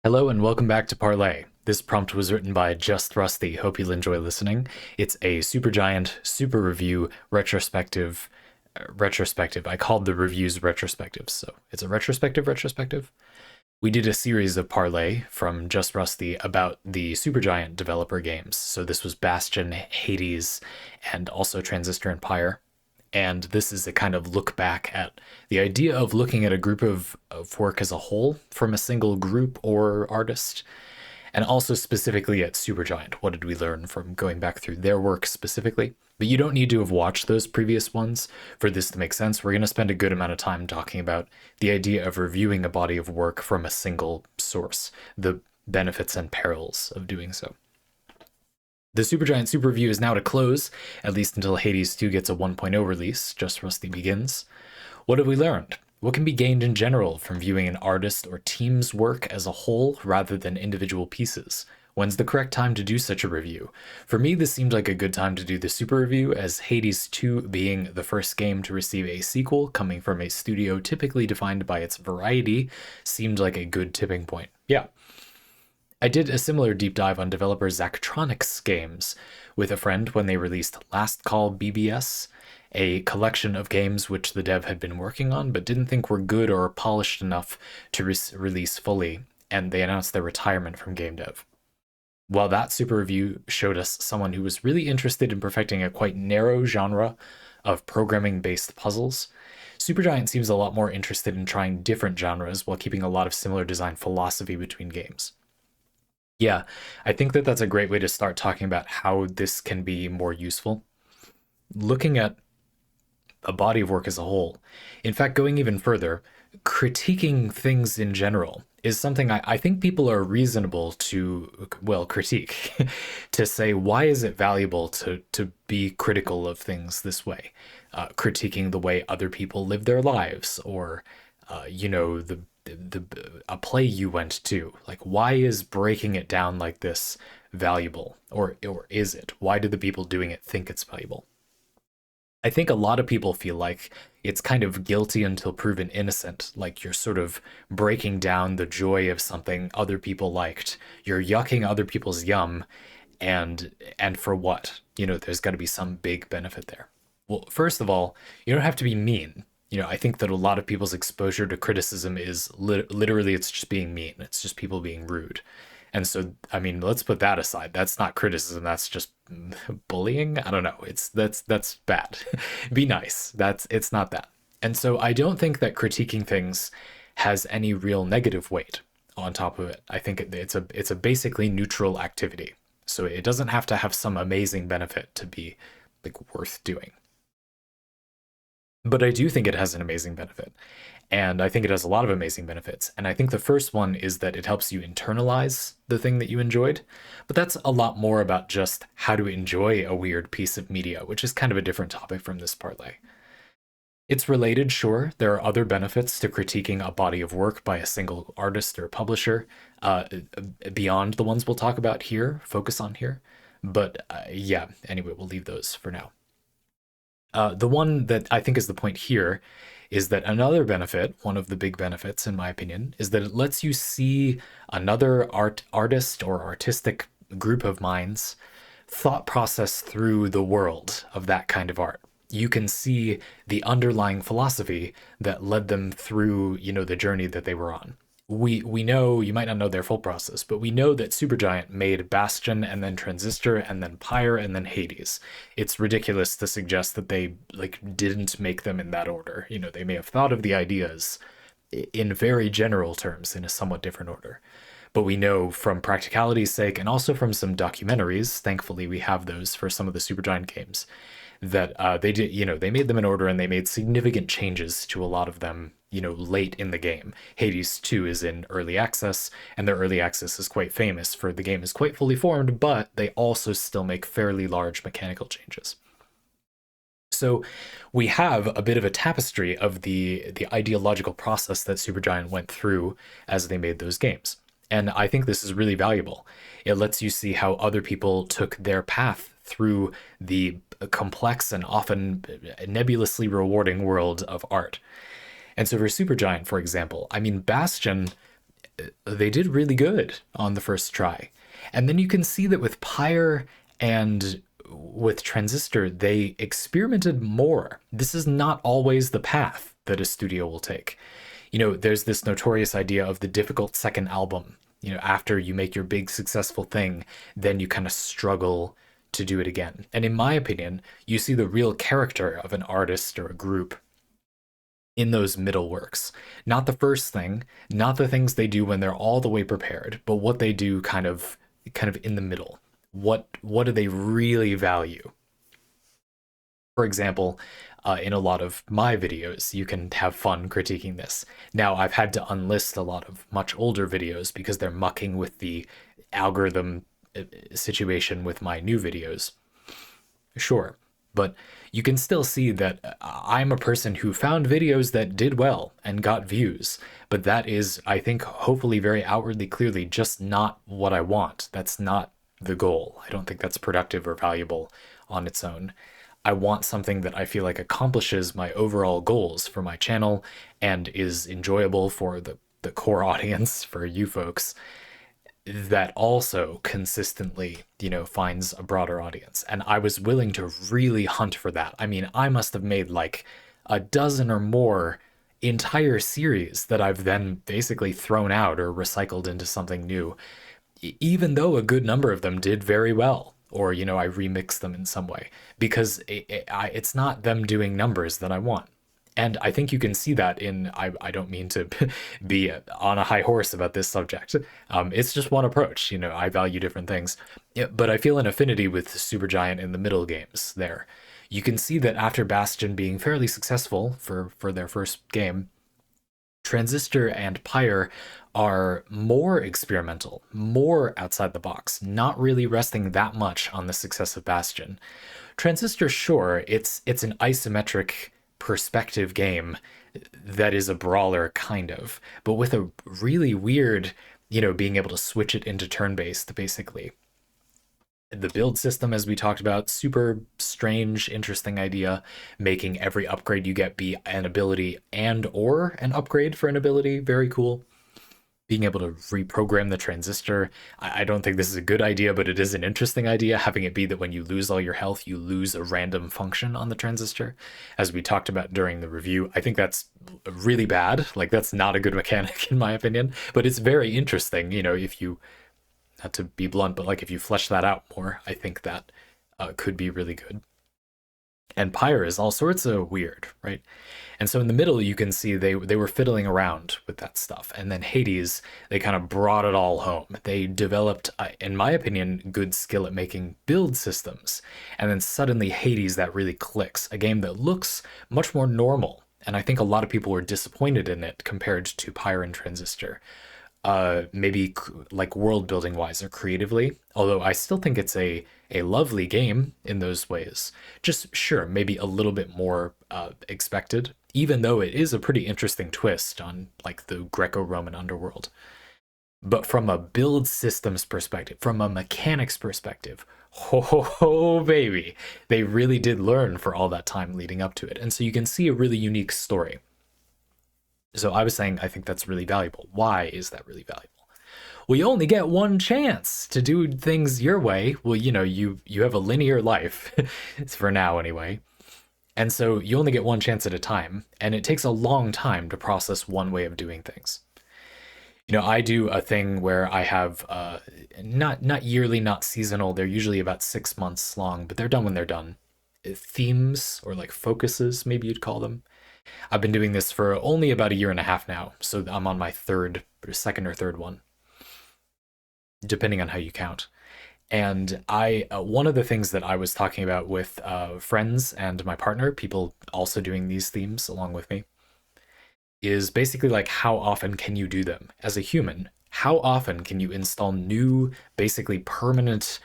Hello and welcome back to Parley. This prompt was written by Just Rusty. Hope you'll enjoy listening. It's a Supergiant super review retrospective. I called the reviews retrospectives, so it's a retrospective. We did a series of Parley from Just Rusty about the Supergiant developer games. So this was Bastion, Hades, and also Transistor and Pyre. And this is a kind of look back at the idea of looking at a group of work as a whole from a single group or artist, and also specifically at Supergiant. What did we learn from going back through their work specifically? But you don't need to have watched those previous ones for this to make sense. We're going to spend a good amount of time talking about the idea of reviewing a body of work from a single source, the benefits and perils of doing so. The Supergiant Super Review is now to close, at least until Hades 2 gets a 1.0 release, Just Rusty begins. What have we learned? What can be gained in general from viewing an artist or team's work as a whole rather than individual pieces? When's the correct time to do such a review? For me, this seemed like a good time to do the Super Review, as Hades 2 being the first game to receive a sequel coming from a studio typically defined by its variety seemed like a good tipping point. Yeah. I did a similar deep dive on developer Zachtronics games with a friend when they released Last Call BBS, a collection of games which the dev had been working on but didn't think were good or polished enough to release fully, and they announced their retirement from game dev. While that super review showed us someone who was really interested in perfecting a quite narrow genre of programming-based puzzles, Supergiant seems a lot more interested in trying different genres while keeping a lot of similar design philosophy between games. Yeah, I think that that's a great way to start talking about how this can be more useful. Looking at a body of work as a whole, in fact, going even further, critiquing things in general is something I think people are reasonable to, well, critique, to say, why is it valuable to be critical of things this way? Critiquing the way other people live their lives, or, a play you went to. Like, why is breaking it down like this valuable, or is it? Why do the people doing it think it's valuable? I think a lot of people feel like it's kind of guilty until proven innocent, like you're sort of breaking down the joy of something other people liked. You're yucking other people's yum, and for what? There's got to be some big benefit there. Well, first of all, you don't have to be mean. I think that a lot of people's exposure to criticism is literally it's just being mean. It's just people being rude. And so, I mean, let's put that aside. That's not criticism. That's just bullying. I don't know. That's bad. Be nice. It's not that. And so I don't think that critiquing things has any real negative weight on top of it. I think it's a basically neutral activity. So it doesn't have to have some amazing benefit to be like worth doing. But I do think it has an amazing benefit. And I think it has a lot of amazing benefits. And I think the first one is that it helps you internalize the thing that you enjoyed. But that's a lot more about just how to enjoy a weird piece of media, which is kind of a different topic from this parlay. It's related, sure. There are other benefits to critiquing a body of work by a single artist or publisher, beyond the ones we'll talk about here, focus on here. But yeah, anyway, we'll leave those for now. The one that I think is the point here is that another benefit, one of the big benefits in my opinion, is that it lets you see another artist or artistic group of minds thought process through the world of that kind of art. You can see the underlying philosophy that led them through, the journey that they were on. We know, you might not know their full process, but we know that Supergiant made Bastion and then Transistor and then Pyre and then Hades. It's ridiculous to suggest that they didn't make them in that order. They may have thought of the ideas in very general terms in a somewhat different order. But we know from practicality's sake and also from some documentaries, thankfully we have those for some of the Supergiant games, that they did, they made them in order and they made significant changes to a lot of them late in the game. Hades 2 is in early access, and their early access is quite famous for the game is quite fully formed, but they also still make fairly large mechanical changes. So we have a bit of a tapestry of the ideological process that Supergiant went through as they made those games. And I think this is really valuable. It lets you see how other people took their path through the complex and often nebulously rewarding world of art. And so for Supergiant, for example, I mean, Bastion they did really good on the first try. And then you can see that with Pyre and with Transistor, they experimented more. This is not always the path that a studio will take. You know, there's this notorious idea of the difficult second album. You know, after you make your big successful thing, then you kind of struggle to do it again. And in my opinion, you see the real character of an artist or a group in those middle works. Not the first thing, not the things they do when they're all the way prepared, but what they do kind of in the middle. What do they really value? For example, in a lot of my videos, you can have fun critiquing this. Now, I've had to unlist a lot of much older videos because they're mucking with the algorithm situation with my new videos. Sure, but you can still see that I'm a person who found videos that did well and got views, but that is, I think, hopefully very outwardly clearly just not what I want. That's not the goal. I don't think that's productive or valuable on its own. I want something that I feel like accomplishes my overall goals for my channel and is enjoyable for the core audience, for you folks, that also consistently, you know, finds a broader audience. And I was willing to really hunt for that. I mean, I must have made like a dozen or more entire series that I've then basically thrown out or recycled into something new, even though a good number of them did very well. Or, you know, I remixed them in some way because it's not them doing numbers that I want. And I think you can see that in, I don't mean to be on a high horse about this subject. It's just one approach. You know, I value different things. Yeah, but I feel an affinity with Supergiant in the middle games there. You can see that after Bastion being fairly successful for their first game, Transistor and Pyre are more experimental, more outside the box, not really resting that much on the success of Bastion. Transistor, sure, it's an isometric perspective game that is a brawler kind of, but with a really weird, you know, being able to switch it into turn-based basically. The build system, as we talked about, super strange, interesting idea, making every upgrade you get be an ability and or an upgrade for an ability. Very cool. Being able to reprogram the transistor. I don't think this is a good idea, but it is an interesting idea, having it be that when you lose all your health, you lose a random function on the transistor. As we talked about during the review, I think that's really bad. Like, that's not a good mechanic in my opinion, but it's very interesting, you know, if you, not to be blunt, but like if you flesh that out more, I think that could be really good. And Pyre is all sorts of weird, right? And so in the middle, you can see they were fiddling around with that stuff. And then Hades, they kind of brought it all home. They developed, in my opinion, good skill at making build systems. And then suddenly Hades, that really clicks. A game that looks much more normal. And I think a lot of people were disappointed in it compared to Pyre and Transistor. Maybe like world building wise or creatively, although I still think it's a lovely game in those ways. Just sure, maybe a little bit more expected, even though it is a pretty interesting twist on like the Greco-Roman underworld. But from a build systems perspective, from a mechanics perspective, ho baby, they really did learn for all that time leading up to it. And so you can see a really unique story. So I was saying I think that's really valuable. Why is that really valuable? Well, you only get one chance to do things your way. Well, you know, you have a linear life, it's for now anyway. And so you only get one chance at a time, and it takes a long time to process one way of doing things. You know, I do a thing where I have not yearly, not seasonal. They're usually about 6 months long, but they're done when they're done. Themes or like focuses, maybe you'd call them. I've been doing this for only about a year and a half now, so I'm on my second or third one, depending on how you count. And one of the things that I was talking about with friends and my partner, people also doing these themes along with me, is basically like how often can you do them as a human? How often can you install new, basically permanent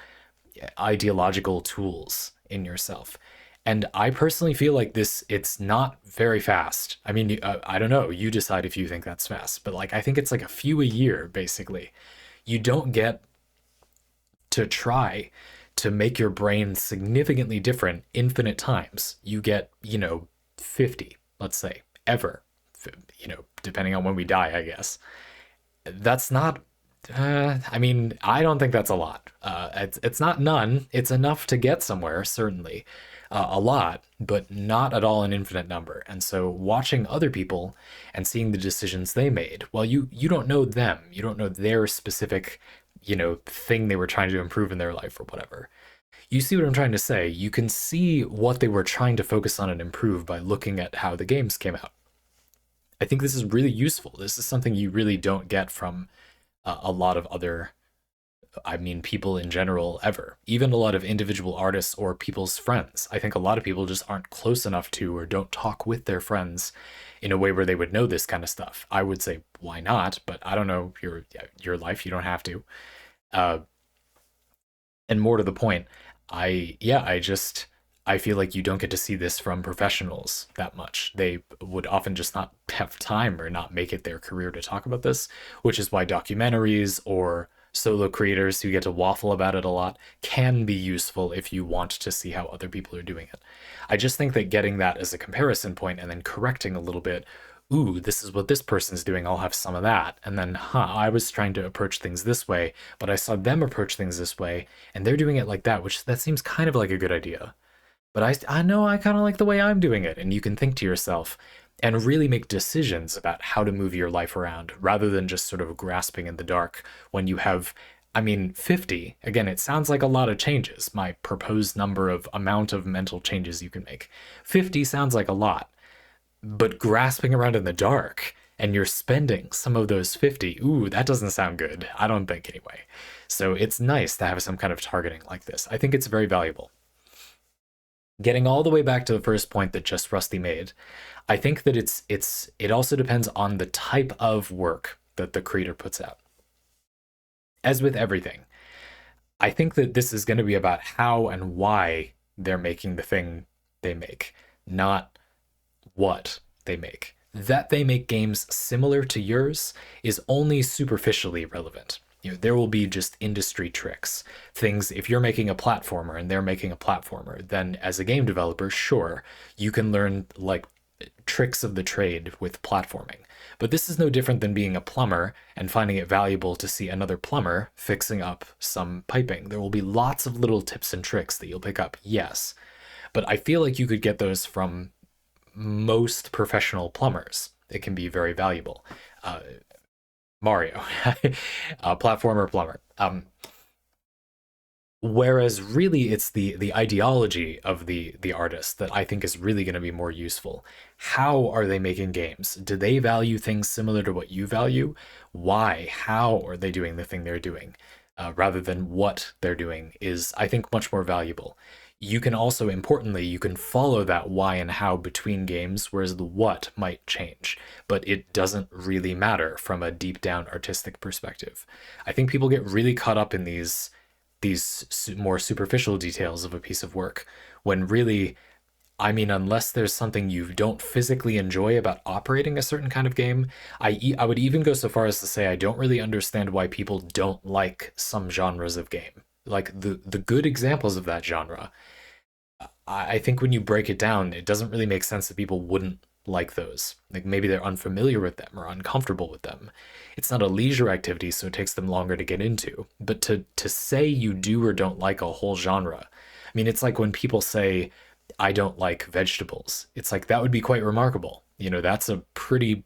ideological tools in yourself? And I personally feel like it's not very fast. I mean, I don't know, you decide if you think that's fast, but like, I think it's like a few a year, basically. You don't get to try to make your brain significantly different infinite times. You get, you know, 50, let's say, ever, you know, depending on when we die, I guess. That's not. I mean, I don't think that's a lot. It's not none. It's enough to get somewhere, certainly, a lot, but not at all an infinite number. And so, watching other people and seeing the decisions they made, well, you don't know them. You don't know their specific, thing they were trying to improve in their life or whatever. You see what I'm trying to say? You can see what they were trying to focus on and improve by looking at how the games came out. I think this is really useful. This is something you really don't get from a lot of other, I mean, people in general ever. Even a lot of individual artists or people's friends. I think a lot of people just aren't close enough to or don't talk with their friends in a way where they would know this kind of stuff. I would say why not, but I don't know your life. You don't have to. Uh, and more to the point, I feel like you don't get to see this from professionals that much. They would often just not have time or not make it their career to talk about this, which is why documentaries or solo creators who get to waffle about it a lot can be useful if you want to see how other people are doing it. I just think that getting that as a comparison point and then correcting a little bit, ooh, this is what this person's doing, I'll have some of that. And then, I was trying to approach things this way, but I saw them approach things this way, and they're doing it like that, which that seems kind of like a good idea. But I know I kind of like the way I'm doing it. And you can think to yourself and really make decisions about how to move your life around rather than just sort of grasping in the dark when you have, I mean, 50. Again, it sounds like a lot of changes, my proposed number of amount of mental changes you can make. 50 sounds like a lot, but grasping around in the dark and you're spending some of those 50, ooh, that doesn't sound good. I don't think anyway. So it's nice to have some kind of targeting like this. I think it's very valuable. Getting all the way back to the first point that Just Rusty made, I think that it also depends on the type of work that the creator puts out. As with everything, I think that this is going to be about how and why they're making the thing they make, not what they make. That they make games similar to yours is only superficially relevant. There will be just industry tricks. Things, if you're making a platformer and they're making a platformer, then as a game developer, sure, you can learn like tricks of the trade with platforming. But this is no different than being a plumber and finding it valuable to see another plumber fixing up some piping. There will be lots of little tips and tricks that you'll pick up, yes. But I feel like you could get those from most professional plumbers. It can be very valuable. Mario, platformer plumber. Whereas really it's the ideology of the artist that I think is really going to be more useful. How are they making games? Do they value things similar to what you value? Why? How are they doing the thing they're doing? Rather than what they're doing is, I think, much more valuable. You can also, importantly, you can follow that why and how between games, whereas the what might change, but it doesn't really matter from a deep down artistic perspective. I think people get really caught up in these more superficial details of a piece of work when really, I mean, unless there's something you don't physically enjoy about operating a certain kind of game, I would even go so far as to say I don't really understand why people don't like some genres of game. Like the good examples of that genre, I think when you break it down, it doesn't really make sense that people wouldn't like those. Like maybe they're unfamiliar with them or uncomfortable with them. It's not a leisure activity, so it takes them longer to get into. But to say you do or don't like a whole genre, I mean, it's like when people say, I don't like vegetables. It's like that would be quite remarkable. That's a pretty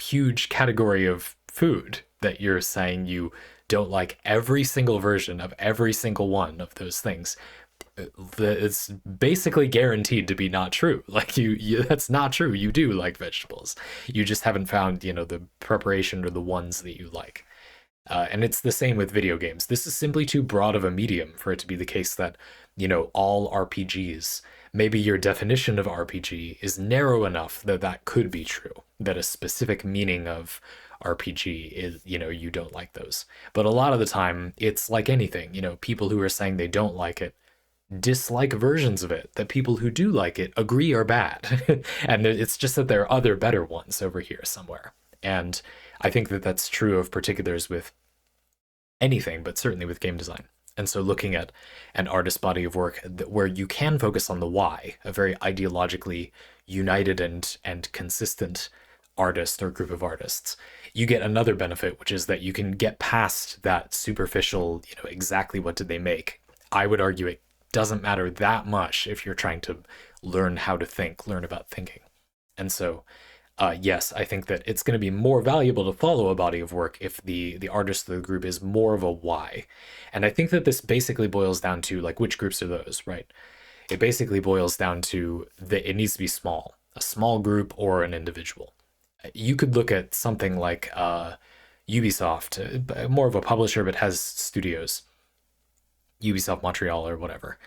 huge category of food that you're saying you don't like every single version of every single one of those things. It's basically guaranteed to be not true. Like that's not true. You do like vegetables. You just haven't found, the preparation or the ones that you like. And it's the same with video games. This is simply too broad of a medium for it to be the case that, all RPGs, maybe your definition of RPG is narrow enough that that could be true, that a specific meaning of RPG is, you don't like those. But a lot of the time, it's like anything, people who are saying they don't like it dislike versions of it that people who do like it agree are bad. And it's just that there are other better ones over here somewhere. And I think that that's true of particulars with anything, but certainly with game design. And so looking at an artist's body of work where you can focus on the why, a very ideologically united and consistent artist or group of artists, you get another benefit, which is that you can get past that superficial, exactly what did they make. I would argue it doesn't matter that much if you're trying to learn how to think, learn about thinking. And so, yes, I think that it's going to be more valuable to follow a body of work if the artist of the group is more of a why. And I think that this basically boils down to like which groups are those, right? It basically boils down to that it needs to be small, a small group or an individual. You could look at something like Ubisoft, more of a publisher but has studios, Ubisoft Montreal or whatever,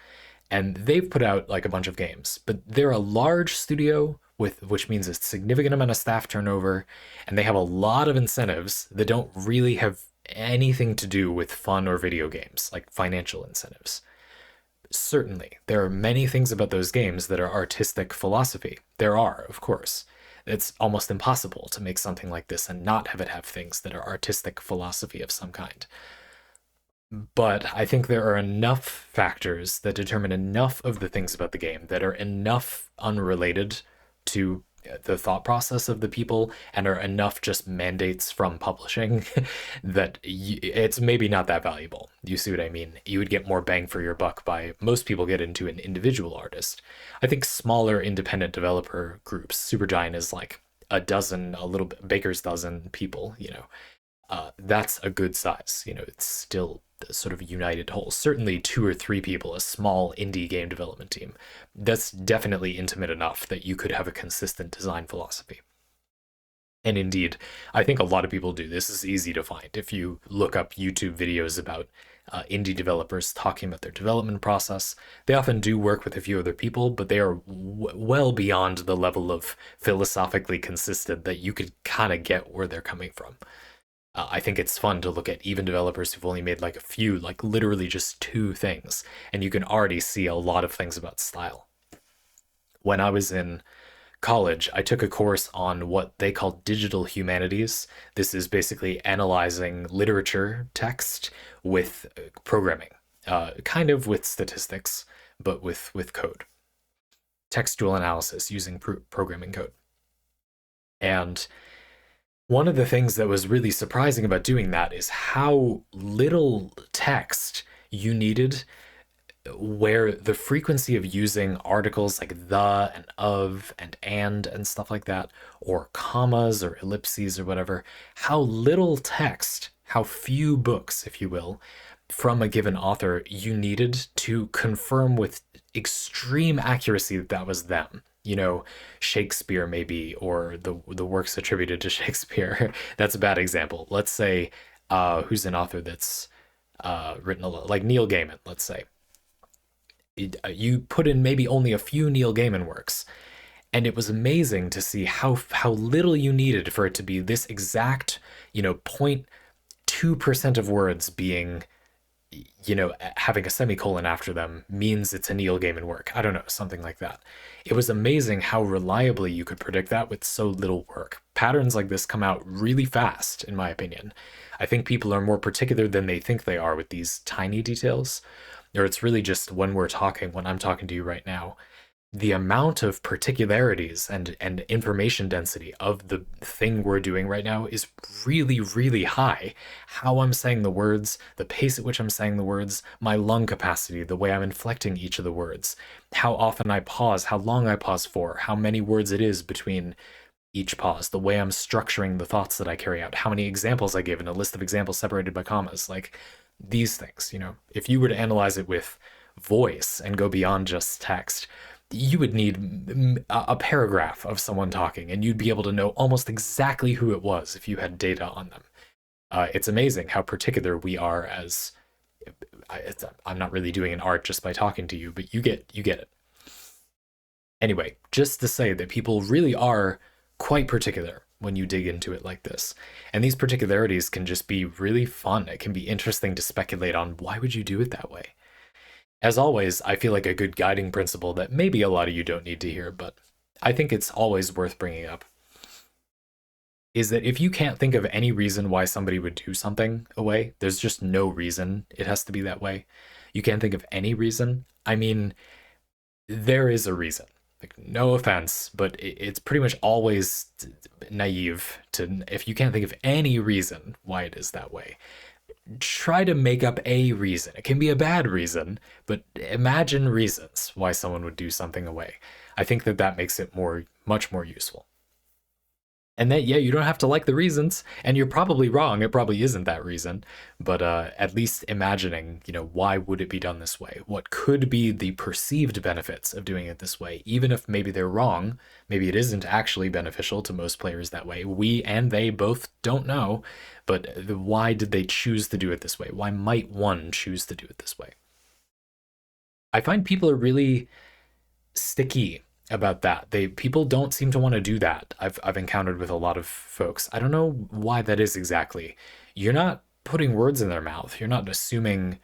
and they've put out like a bunch of games, but they're a large studio with which means a significant amount of staff turnover, and they have a lot of incentives that don't really have anything to do with fun or video games, like financial incentives. Certainly, there are many things about those games that are artistic philosophy. There are, of course. It's almost impossible to make something like this and not have it have things that are artistic philosophy of some kind. But I think there are enough factors that determine enough of the things about the game that are enough unrelated to the thought process of the people and are enough just mandates from publishing that it's maybe not that valuable. You see what I mean? You would get more bang for your buck by most people get into an individual artist. I think smaller independent developer groups, Supergiant is like a dozen, a little bit, baker's dozen people, that's a good size. It's still sort of united whole. Certainly 2 or 3 people, a small indie game development team, that's definitely intimate enough that you could have a consistent design philosophy. And indeed, I think a lot of people do. This is easy to find. If you look up YouTube videos about indie developers talking about their development process, they often do work with a few other people, but they are well beyond the level of philosophically consistent that you could kind of get where they're coming from. I think it's fun to look at even developers who've only made like a few, like literally just 2 things, and you can already see a lot of things about style. When I was in college, I took a course on what they call digital humanities. This is basically analyzing literature text with programming, kind of with statistics, but with code. Textual analysis using programming code. And one of the things that was really surprising about doing that is how little text you needed, where the frequency of using articles like the and of and stuff like that, or commas or ellipses or whatever, how little text, how few books, if you will, from a given author you needed to confirm with extreme accuracy that that was them. Shakespeare maybe, or the works attributed to Shakespeare. That's a bad example. Let's say, who's an author that's written a lot, like Neil Gaiman, let's say. You put in maybe only a few Neil Gaiman works, and it was amazing to see how little you needed for it to be this exact, 0.2% of words being having a semicolon after them means it's a Neil Gaiman work. I don't know, something like that. It was amazing how reliably you could predict that with so little work. Patterns like this come out really fast, in my opinion. I think people are more particular than they think they are with these tiny details, or it's really just when I'm talking to you right now, the amount of particularities and information density of the thing we're doing right now is really, really high. How I'm saying the words, the pace at which I'm saying the words, my lung capacity, the way I'm inflecting each of the words, how often I pause, how long I pause for, how many words it is between each pause, the way I'm structuring the thoughts that I carry out, how many examples I give in a list of examples separated by commas, like these things, if you were to analyze it with voice and go beyond just text, you would need a paragraph of someone talking, and you'd be able to know almost exactly who it was if you had data on them. It's amazing how particular we are as... I'm not really doing an art just by talking to you, but you get it. Anyway, just to say that people really are quite particular when you dig into it like this. And these particularities can just be really fun. It can be interesting to speculate on why would you do it that way. As always, I feel like a good guiding principle that maybe a lot of you don't need to hear, but I think it's always worth bringing up, is that if you can't think of any reason why somebody would do something a way, there's just no reason it has to be that way. You can't think of any reason. I mean, there is a reason. Like, no offense, but it's pretty much always naive to, if you can't think of any reason why it is that way, try to make up a reason. It can be a bad reason, but imagine reasons why someone would do something away. I think that that makes it much more useful. And that, yeah, you don't have to like the reasons, and you're probably wrong. It probably isn't that reason, but at least imagining, why would it be done this way? What could be the perceived benefits of doing it this way? Even if maybe they're wrong, maybe it isn't actually beneficial to most players that way. We and they both don't know, but why did they choose to do it this way? Why might one choose to do it this way? I find people are really sticky about that. People don't seem to want to do that. I've encountered with a lot of folks. I don't know why that is exactly. You're not putting words in their mouth. You're not assuming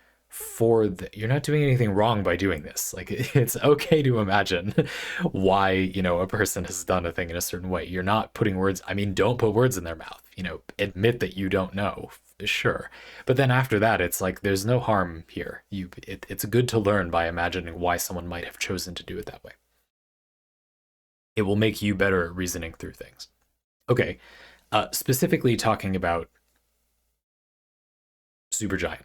you're not doing anything wrong by doing this. Like, it's okay to imagine why, a person has done a thing in a certain way. You're not putting words, I mean, don't put words in their mouth. Admit that you don't know. Sure. But then after that, it's like there's no harm here. It's good to learn by imagining why someone might have chosen to do it that way. It will make you better at reasoning through things. Okay, specifically talking about Supergiant.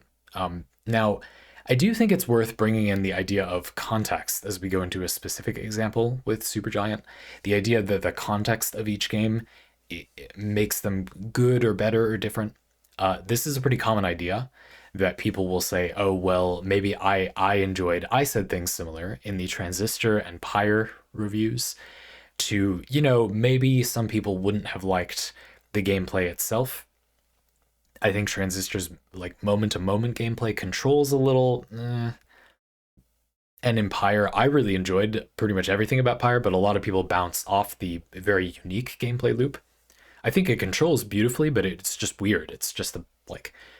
Now, I do think it's worth bringing in the idea of context as we go into a specific example with Supergiant. The idea that the context of each game it makes them good or better or different. This is a pretty common idea that people will say, oh, well, maybe I said things similar in the Transistor and Pyre reviews to, maybe some people wouldn't have liked the gameplay itself. I think Transistor's like moment-to-moment gameplay controls a little, and in Pyre, I really enjoyed pretty much everything about Pyre, but a lot of people bounce off the very unique gameplay loop. I think it controls beautifully, but it's just weird. It's just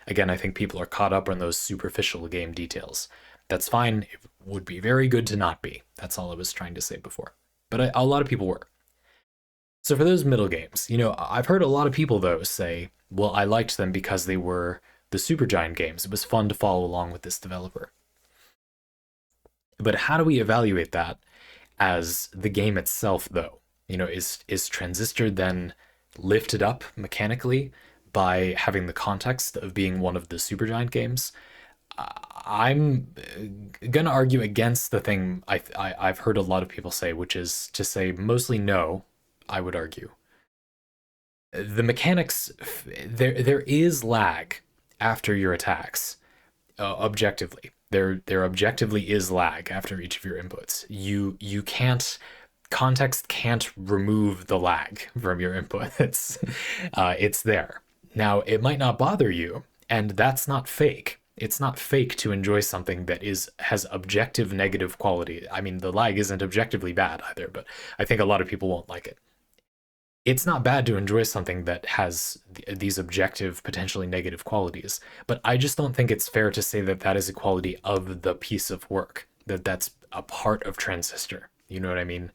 again, I think people are caught up on those superficial game details. That's fine. It would be very good to not be. That's all I was trying to say before. But a lot of people were. So for those middle games, I've heard a lot of people, though, say, well, I liked them because they were the Supergiant games. It was fun to follow along with this developer. But how do we evaluate that as the game itself, though? Is Transistor then lifted up mechanically by having the context of being one of the Supergiant games? I'm gonna argue against the thing I've heard a lot of people say, which is to say mostly no. I would argue the mechanics, there is lag after your attacks. Objectively, there objectively is lag after each of your inputs. You can't, context can't remove the lag from your input. It's there. Now, it might not bother you, and that's not fake. It's not fake to enjoy something that has objective negative quality. I mean, the lag isn't objectively bad either, but I think a lot of people won't like it. It's not bad to enjoy something that has these objective, potentially negative qualities, but I just don't think it's fair to say that that is a quality of the piece of work, that that's a part of Transistor. You know what I mean?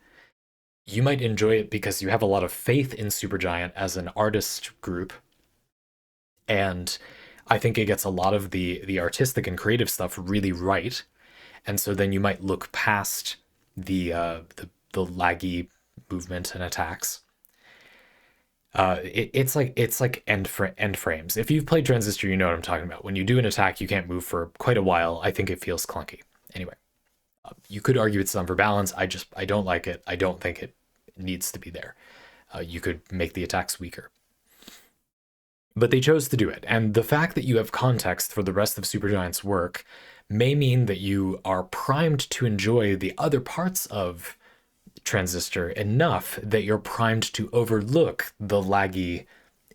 You might enjoy it because you have a lot of faith in Supergiant as an artist group, and I think it gets a lot of the artistic and creative stuff really right, and so then you might look past the laggy movement and attacks. It's like end frames. If you've played Transistor, you know what I'm talking about. When you do an attack, you can't move for quite a while. I think it feels clunky. Anyway, you could argue it's done for balance. I don't like it. I don't think it needs to be there. You could make the attacks weaker. But they chose to do it, and the fact that you have context for the rest of Supergiant's work may mean that you are primed to enjoy the other parts of Transistor enough that you're primed to overlook the laggy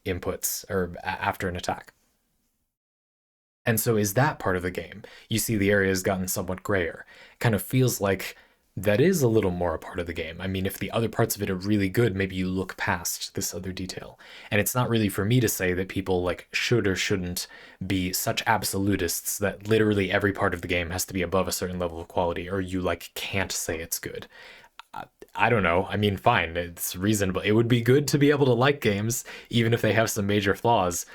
inputs or after an attack. And so is that part of the game? You see the area has gotten somewhat grayer. Kind of feels like that is a little more a part of the game. I mean, if the other parts of it are really good, maybe you look past this other detail. And it's not really for me to say that people should or shouldn't be such absolutists that literally every part of the game has to be above a certain level of quality, or you can't say it's good. I don't know. I mean, fine, it's reasonable. It would be good to be able to like games, even if they have some major flaws.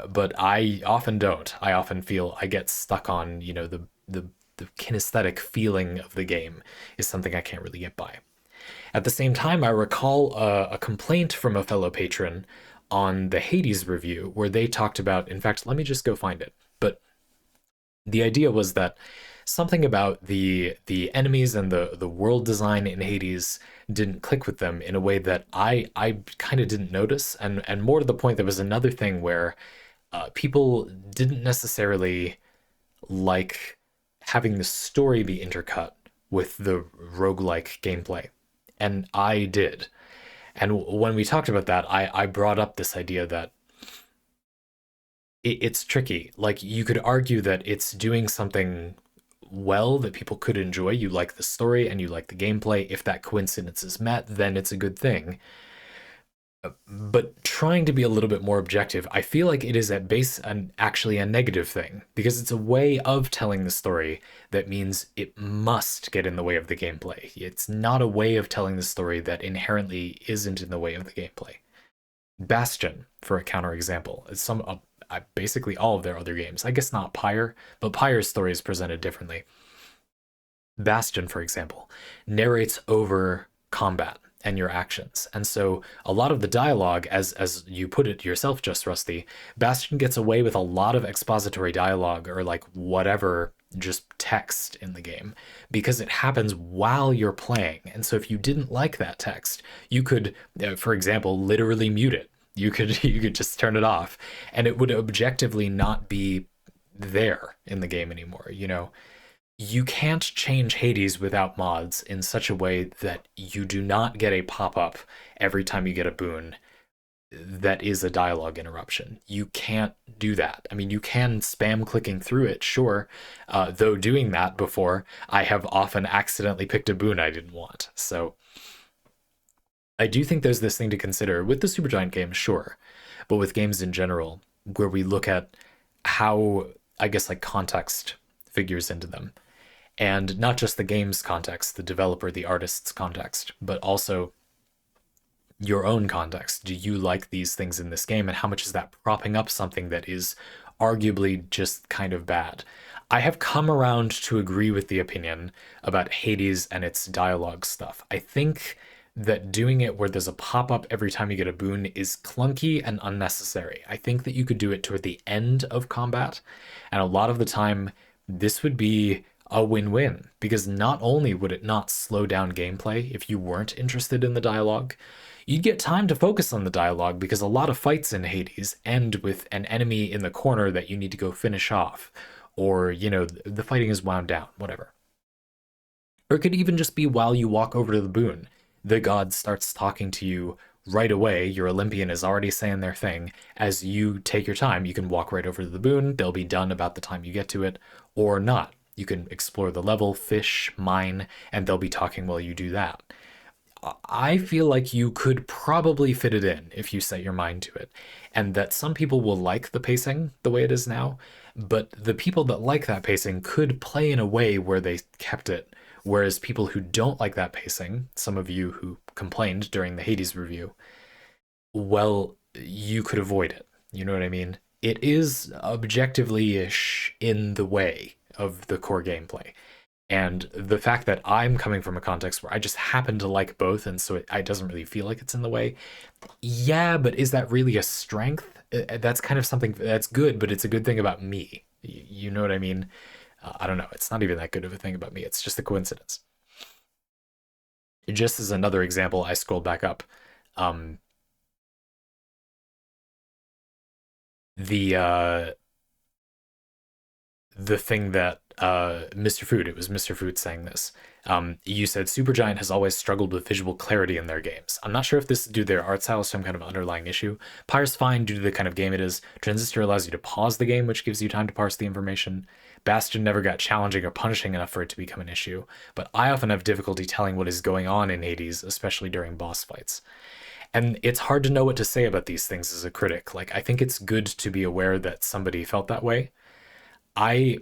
But I often don't. I often feel I get stuck on, the kinesthetic feeling of the game is something I can't really get by. At the same time, I recall a complaint from a fellow patron on the Hades review where they talked about, in fact, let me just go find it. But the idea was that something about the enemies and the world design in Hades didn't click with them in a way that I kind of didn't notice. And more to the point, there was another thing where people didn't necessarily like having the story be intercut with the roguelike gameplay. And I did. And when we talked about that, I brought up this idea that it's tricky. Like, you could argue that it's doing something well that people could enjoy. You like the story and you like the gameplay. If that coincidence is met, then it's a good thing. But trying to be a little bit more objective, I feel like it is at base actually a negative thing because it's a way of telling the story that means it must get in the way of the gameplay. It's not a way of telling the story that inherently isn't in the way of the gameplay. Bastion, for a counterexample, is basically all of their other games. I guess not Pyre, but Pyre's story is presented differently. Bastion, for example, narrates over combat and your actions. And so a lot of the dialogue, as you put it yourself, Just Rusty, Bastion gets away with a lot of expository dialogue or like whatever, just text in the game because it happens while you're playing. And so if you didn't like that text, you could, for example, literally mute it. You could you could just turn it off and it would objectively not be there in the game anymore, you know? You can't change Hades without mods in such a way that you do not get a pop-up every time you get a boon that is a dialogue interruption. You can't do that. I mean, you can spam clicking through it, sure, though doing that before, I have often accidentally picked a boon I didn't want. So I do think there's this thing to consider with the Supergiant games, sure, but with games in general, where we look at how, I guess, like context figures into them. And not just the game's context, the developer, the artist's context, but also your own context. Do you like these things in this game? And how much is that propping up something that is arguably just kind of bad? I have come around to agree with the opinion about Hades and its dialogue stuff. I think that doing it where there's a pop-up every time you get a boon is clunky and unnecessary. I think that you could do it toward the end of combat, and a lot of the time this would be a win-win because not only would it not slow down gameplay if you weren't interested in the dialogue, you'd get time to focus on the dialogue because a lot of fights in Hades end with an enemy in the corner that you need to go finish off, or, you know, the fighting is wound down, whatever. Or it could even just be while you walk over to the boon. The god starts talking to you right away. Your Olympian is already saying their thing. As you take your time, you can walk right over to the boon. They'll be done about the time you get to it, or not. You can explore the level, fish, mine, and they'll be talking while you do that. I feel like you could probably fit it in if you set your mind to it, and that some people will like the pacing the way it is now, but the people that like that pacing could play in a way where they kept it, whereas people who don't like that pacing, some of you who complained during the Hades review, well, you could avoid it. You know what I mean? It is objectively-ish in the way of the core gameplay. And the fact that I'm coming from a context where I just happen to like both, and so it doesn't really feel like it's in the way. Yeah, but is that really a strength? That's kind of something that's good, but it's a good thing about me. You know what I mean? I don't know. It's not even that good of a thing about me. It's just a coincidence. Just as another example, I scrolled back up. Um, the the thing that Mr. Food, it was Mr. Food saying this. You said Supergiant has always struggled with visual clarity in their games. I'm not sure if this is due to their art style or some kind of underlying issue. Pyre's fine due to the kind of game it is. Transistor allows you to pause the game, which gives you time to parse the information. Bastion never got challenging or punishing enough for it to become an issue, but I often have difficulty telling what is going on in Hades, especially during boss fights. And it's hard to know what to say about these things as a critic. Like, I think it's good to be aware that somebody felt that way. I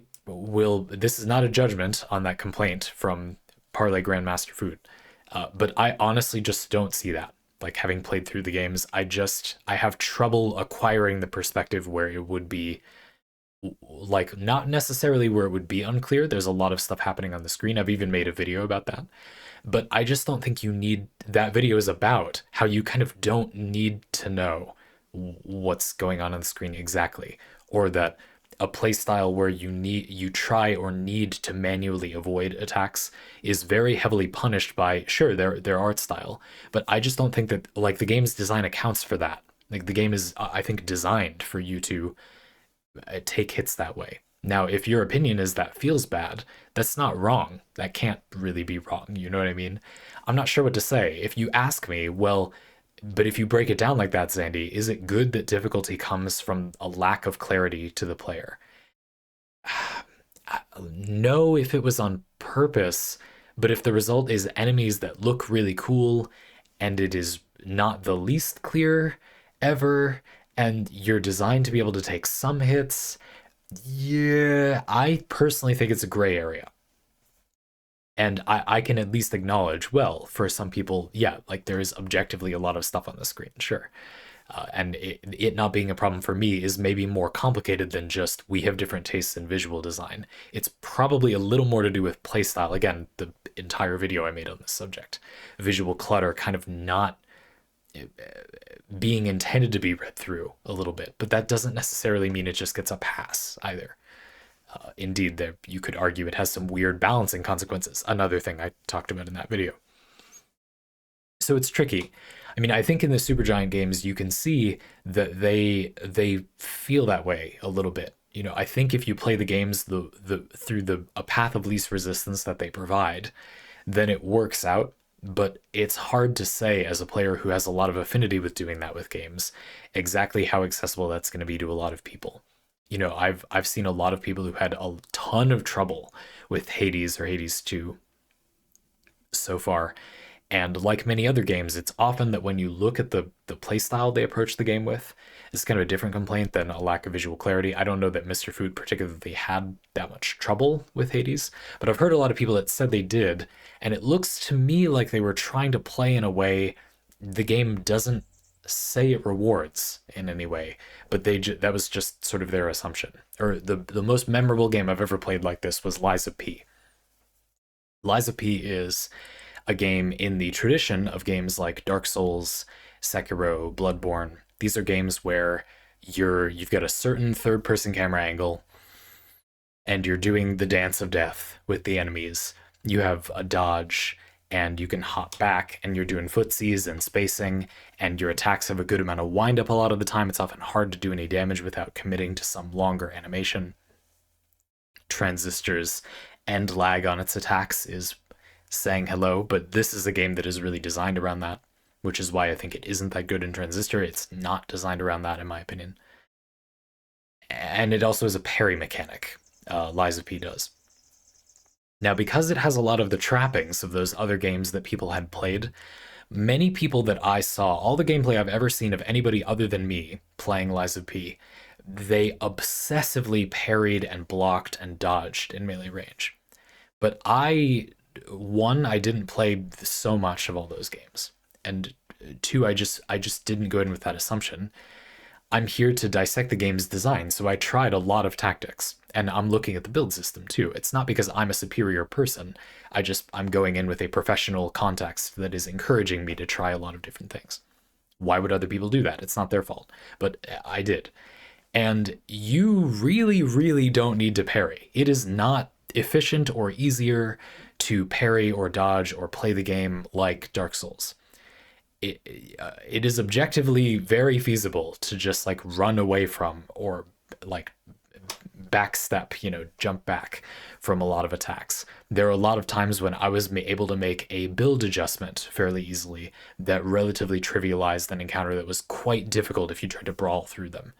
this is not a judgment on that complaint from Parley Grandmaster Food, but I honestly just don't see that. Like, having played through the games, I have trouble acquiring the perspective where it would be like not necessarily where it would be unclear. There's a lot of stuff happening on the screen. I've even made a video about that. But I just don't think you need that video is about how you kind of don't need to know what's going on the screen exactly, or that a playstyle where you try or need to manually avoid attacks is very heavily punished by sure their art style. But I just don't think that like the game's design accounts for that. Like the game is I think designed for you to take hits that way. Now, if your opinion is that feels bad, that's not wrong. That can't really be wrong. You know what I mean? I'm not sure what to say. If you ask me, well, but if you break it down like that, Zandy, is it good that difficulty comes from a lack of clarity to the player? No, if it was on purpose, but if the result is enemies that look really cool and it is not the least clear ever, and you're designed to be able to take some hits, yeah, I personally think it's a gray area. And I can at least acknowledge, well, for some people, yeah, like there is objectively a lot of stuff on the screen, sure. And it not being a problem for me is maybe more complicated than just we have different tastes in visual design. It's probably a little more to do with playstyle. Again, the entire video I made on this subject, visual clutter kind of not being intended to be read through a little bit, but that doesn't necessarily mean it just gets a pass either. Indeed, there you could argue it has some weird balancing consequences. Another thing I talked about in that video. So it's tricky. I mean, I think in the Supergiant games you can see that they feel that way a little bit. You know, I think if you play the games the through the a path of least resistance that they provide, then it works out. But it's hard to say as a player who has a lot of affinity with doing that with games, exactly how accessible that's going to be to a lot of people. You know, I've seen a lot of people who had a ton of trouble with Hades or Hades 2 so far. And like many other games, it's often that when you look at the play style they approach the game with, it's kind of a different complaint than a lack of visual clarity. I don't know that Mr. Food particularly had that much trouble with Hades, but I've heard a lot of people that said they did, and it looks to me like they were trying to play in a way the game doesn't say it rewards in any way, but that was just sort of their assumption. Or the most memorable game I've ever played like this was Lies of P. Lies of P is a game in the tradition of games like Dark Souls, Sekiro, Bloodborne. These are games where you've got a certain third person camera angle and you're doing the dance of death with the enemies. You have a dodge and you can hop back and you're doing footsies and spacing, and your attacks have a good amount of wind up a lot of the time. It's often hard to do any damage without committing to some longer animation. Transistor's end lag on its attacks is saying hello, but this is a game that is really designed around that, which is why I think it isn't that good in Transistor. It's not designed around that, in my opinion. And it also is a parry mechanic. Lies of P does. Now, because it has a lot of the trappings of those other games that people had played, many people that I saw, all the gameplay I've ever seen of anybody other than me playing Lies of P, they obsessively parried and blocked and dodged in melee range. But I didn't play so much of all those games, and two, I just didn't go in with that assumption. I'm here to dissect the game's design, so I tried a lot of tactics, and I'm looking at the build system too. It's not because I'm a superior person. I'm going in with a professional context that is encouraging me to try a lot of different things. Why would other people do that? It's not their fault, but I did. And you really, really don't need to parry. It is not efficient or easier to parry or dodge or play the game like Dark Souls. It is objectively very feasible to just like run away from or like backstep, jump back from a lot of attacks. There are a lot of times when I was able to make a build adjustment fairly easily that relatively trivialized an encounter that was quite difficult if you tried to brawl through them.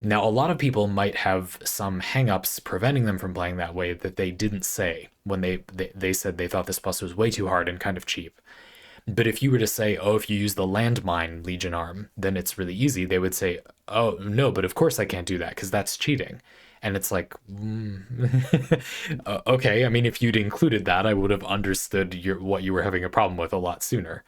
Now, a lot of people might have some hangups preventing them from playing that way that they didn't say when they said they thought this boss was way too hard and kind of cheap. But if you were to say, oh, if you use the landmine Legion arm, then it's really easy, they would say, oh, no, but of course I can't do that because that's cheating. And it's like, okay, I mean, if you'd included that, I would have understood what you were having a problem with a lot sooner.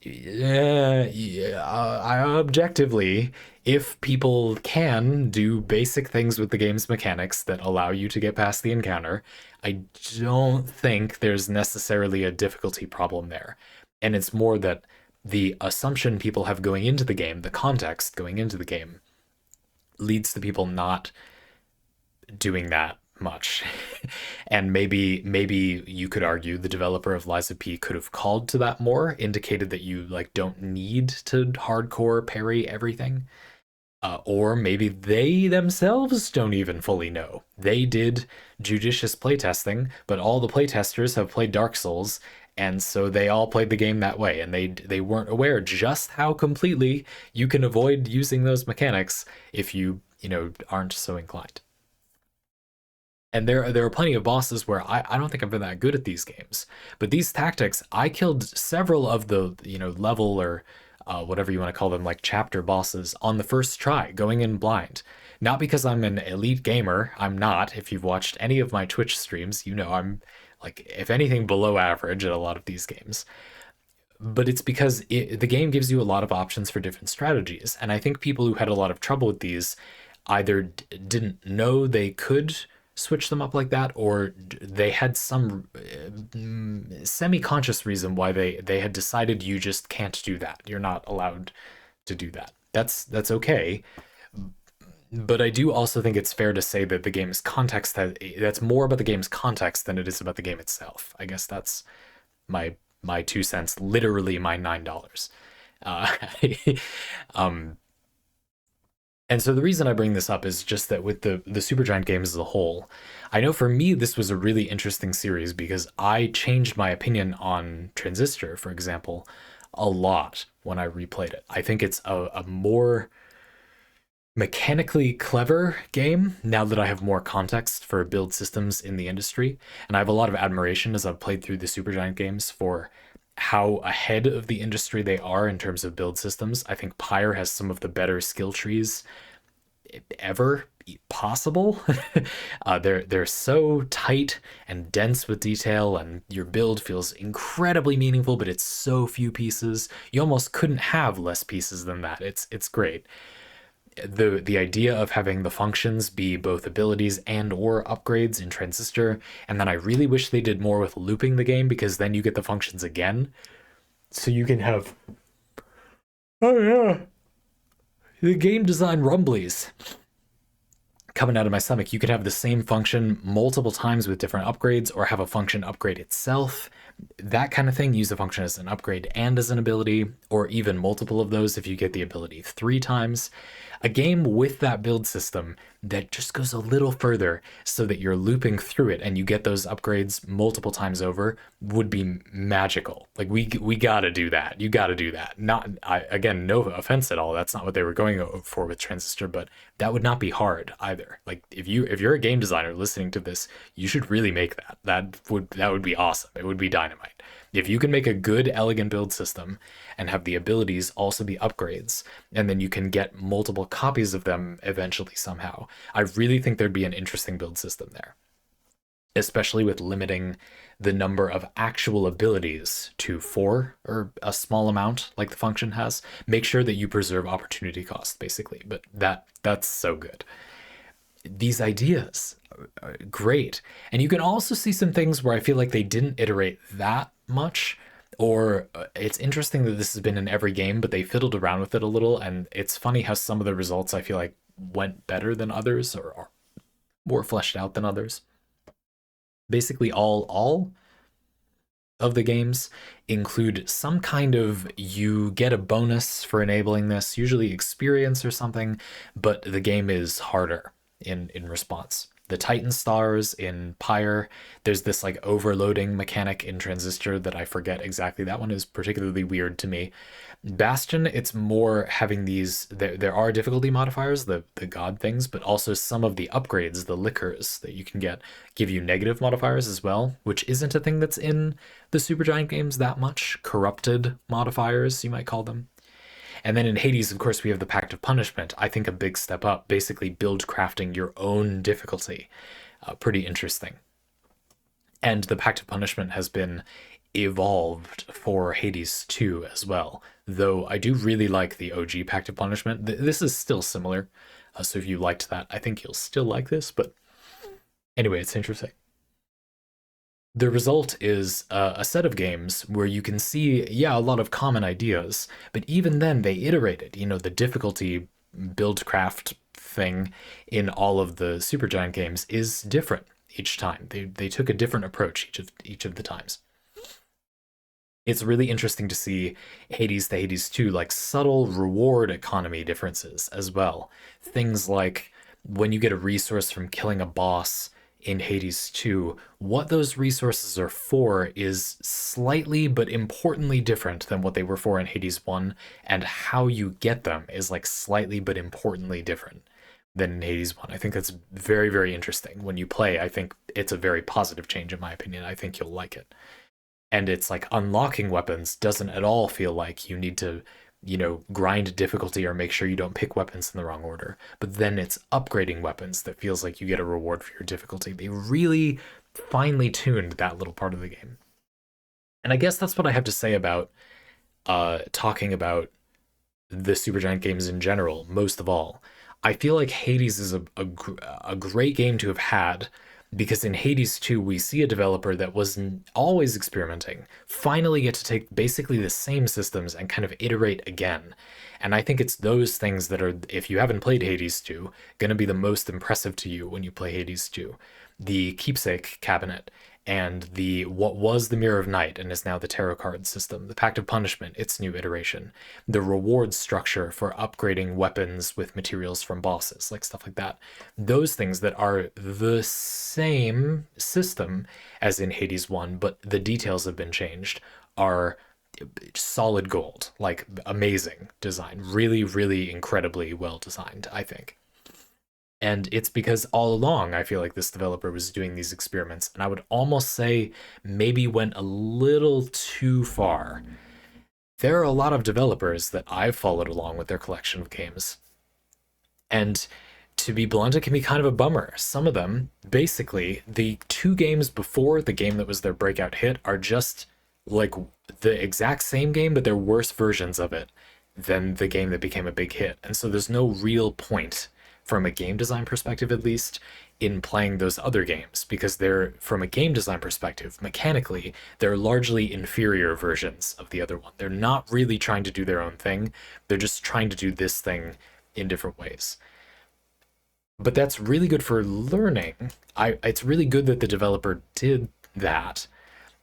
Yeah, objectively, if people can do basic things with the game's mechanics that allow you to get past the encounter, I don't think there's necessarily a difficulty problem there. And it's more that the assumption people have going into the game, the context going into the game, leads to people not doing that much. And maybe you could argue the developer of Lies of P could have called to that more, indicated that you like don't need to hardcore parry everything. Or maybe they themselves don't even fully know. They did judicious playtesting, but all the playtesters have played Dark Souls, and so they all played the game that way, and they weren't aware just how completely you can avoid using those mechanics if you aren't so inclined. And there are plenty of bosses where I don't think I've been that good at these games. But these tactics, I killed several of the, level or whatever you want to call them, like chapter bosses on the first try, going in blind. Not because I'm an elite gamer, I'm not. If you've watched any of my Twitch streams, you know I'm like, if anything, below average at a lot of these games. But it's because the game gives you a lot of options for different strategies. And I think people who had a lot of trouble with these either didn't know they could switch them up like that, or they had some semi-conscious reason why they had decided you just can't do that. You're not allowed to do that. That's okay. But I do also think it's fair to say that the game's context that's more about the game's context than it is about the game itself. I guess that's my 2 cents, literally my $9. Uh, um, and so the reason I bring this up is just that with the Supergiant games as a whole, I know for me this was a really interesting series because I changed my opinion on Transistor, for example, a lot when I replayed it. I think it's a more mechanically clever game now that I have more context for build systems in the industry. And I have a lot of admiration as I've played through the Supergiant games for how ahead of the industry they are in terms of build systems. I think Pyre has some of the better skill trees ever possible. They're so tight and dense with detail, and your build feels incredibly meaningful, but it's so few pieces. You almost couldn't have less pieces than that. It's great. The idea of having the functions be both abilities and or upgrades in Transistor, and then I really wish they did more with looping the game because then you get the functions again. So you can have, oh yeah, the game design rumblies coming out of my stomach. You could have the same function multiple times with different upgrades, or have a function upgrade itself. That kind of thing. Use the function as an upgrade and as an ability, or even multiple of those if you get the ability 3 times. A game with that build system that just goes a little further so that you're looping through it and you get those upgrades multiple times over would be magical. Like we got to do that. You got to do that. Not again, no offense at all. That's not what they were going for with Transistor, but that would not be hard either. Like if you're a game designer listening to this, you should really make that. That would be awesome. It would be dynamite. If you can make a good, elegant build system and have the abilities also be upgrades, and then you can get multiple copies of them eventually somehow, I really think there'd be an interesting build system there, especially with limiting the number of actual abilities to 4 or a small amount like the function has. Make sure that you preserve opportunity cost, basically. But that's so good. These ideas are great. And you can also see some things where I feel like they didn't iterate that much, or it's interesting that this has been in every game, but they fiddled around with it a little. And it's funny how some of the results I feel like went better than others, or are more fleshed out than others. Basically, all of the games include some kind of, you get a bonus for enabling this, usually experience or something, but the game is harder in response. The Titan stars in Pyre, there's this like overloading mechanic in Transistor that I forget exactly. That one is particularly weird to me. Bastion, it's more having these, there are difficulty modifiers, the god things, but also some of the upgrades, the liquors that you can get, give you negative modifiers as well, which isn't a thing that's in the Supergiant games that much. Corrupted modifiers, you might call them. And then in Hades, of course, we have the Pact of Punishment. I think a big step up, basically build crafting your own difficulty. Pretty interesting. And the Pact of Punishment has been evolved for Hades 2 as well. Though I do really like the OG Pact of Punishment. This is still similar. So if you liked that, I think you'll still like this. But anyway, it's interesting. The result is a set of games where you can see, yeah, a lot of common ideas, but even then they iterated. You know, the difficulty buildcraft thing in all of the Supergiant games is different each time. They took a different approach each of the times. It's really interesting to see Hades to Hades 2, like subtle reward economy differences as well. Things like when you get a resource from killing a boss in Hades 2, what those resources are for is slightly but importantly different than what they were for in Hades 1, and how you get them is like slightly but importantly different than in Hades 1. I think that's very, very interesting. When you play, I think it's a very positive change in my opinion. I think you'll like it. And it's like unlocking weapons doesn't at all feel like you need to, grind difficulty or make sure you don't pick weapons in the wrong order. But then it's upgrading weapons that feels like you get a reward for your difficulty. They really finely tuned that little part of the game. And I guess that's what I have to say about talking about the Supergiant games in general, most of all. I feel like Hades is a great game to have had, because in Hades 2, we see a developer that wasn't always experimenting finally get to take basically the same systems and kind of iterate again. And I think it's those things that are, if you haven't played Hades 2, going to be the most impressive to you when you play Hades 2. The Keepsake cabinet, and the what was the Mirror of Night and is now the tarot card system, the Pact of Punishment, its new iteration, the reward structure for upgrading weapons with materials from bosses, like stuff like that. Those things that are the same system as in Hades 1, but the details have been changed, are solid gold, like amazing design, really, really incredibly well designed, I think. And it's because all along I feel like this developer was doing these experiments, and I would almost say maybe went a little too far. There are a lot of developers that I've followed along with their collection of games, and to be blunt, it can be kind of a bummer. Some of them, basically, the two games before the game that was their breakout hit are just like the exact same game, but they're worse versions of it than the game that became a big hit. And so there's no real point, from a game design perspective at least, in playing those other games, because they're, from a game design perspective, mechanically, they're largely inferior versions of the other one. They're not really trying to do their own thing. They're just trying to do this thing in different ways. But that's really good for learning. It's really good that the developer did that.